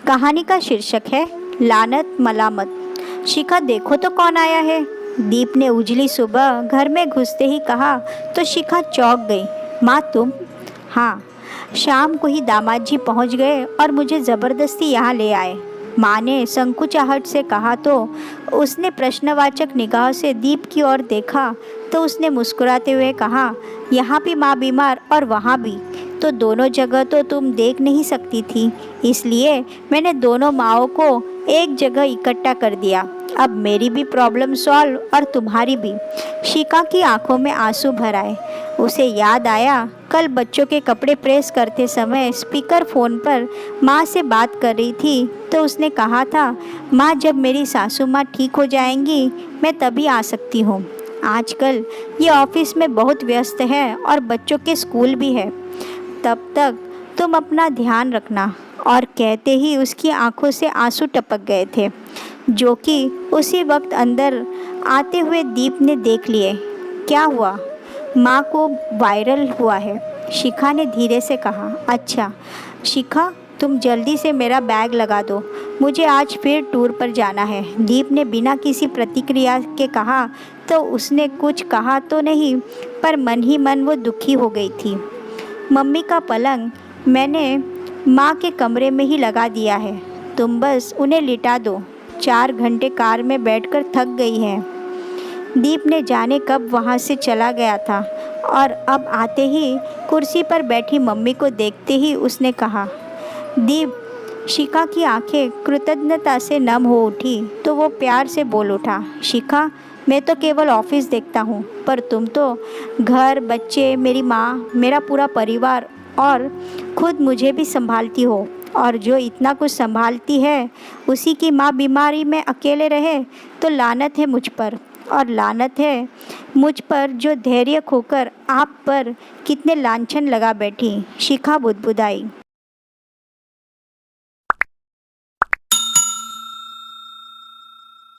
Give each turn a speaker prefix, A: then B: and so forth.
A: कहानी का शीर्षक है लानत मलामत। शिखा, देखो तो कौन आया है। दीप ने उजली सुबह घर में घुसते ही कहा तो शिखा चौंक गई। माँ, तुम? हाँ, शाम को ही दामाद जी पहुँच गए और मुझे ज़बरदस्ती यहाँ ले आए। माँ ने संकुचाहट से कहा तो उसने प्रश्नवाचक निगाह से दीप की ओर देखा तो उसने मुस्कुराते हुए कहा, यहाँ भी माँ बीमार और वहाँ भी, तो दोनों जगह तो तुम देख नहीं सकती थी, इसलिए मैंने दोनों माँओं को एक जगह इकट्ठा कर दिया। अब मेरी भी प्रॉब्लम सॉल्व और तुम्हारी भी। शिखा की आंखों में आंसू भर आए। उसे याद आया कल बच्चों के कपड़े प्रेस करते समय स्पीकर फ़ोन पर माँ से बात कर रही थी तो उसने कहा था, माँ, जब मेरी सासू माँ ठीक हो जाएंगी मैं तभी आ सकती हूँ। आजकल ये ऑफिस में बहुत व्यस्त है और बच्चों के स्कूल भी है, तब तक तुम अपना ध्यान रखना। और कहते ही उसकी आंखों से आंसू टपक गए थे, जो कि उसी वक्त अंदर आते हुए दीप ने देख लिए। क्या हुआ? माँ को वायरल हुआ है, शिखा ने धीरे से कहा। अच्छा शिखा, तुम जल्दी से मेरा बैग लगा दो, मुझे आज फिर टूर पर जाना है। दीप ने बिना किसी प्रतिक्रिया के कहा तो उसने कुछ कहा तो नहीं, पर मन ही मन वो दुखी हो गई थी। मम्मी का पलंग मैंने माँ के कमरे में ही लगा दिया है, तुम बस उन्हें लिटा दो। 4 घंटे कार में बैठकर थक गई हैं। दीप ने जाने कब वहाँ से चला गया था और अब आते ही कुर्सी पर बैठी मम्मी को देखते ही उसने कहा, दीप। शिखा की आंखें कृतज्ञता से नम हो उठी तो वो प्यार से बोल उठा, शिखा, मैं तो केवल ऑफिस देखता हूँ, पर तुम तो घर, बच्चे, मेरी माँ, मेरा पूरा परिवार और खुद मुझे भी संभालती हो। और जो इतना कुछ संभालती है उसी की माँ बीमारी में अकेले रहे तो लानत है मुझ पर, और लानत है मुझ पर जो धैर्य खोकर आप पर कितने लांछन लगा बैठी। शिखा बुदबुदाई।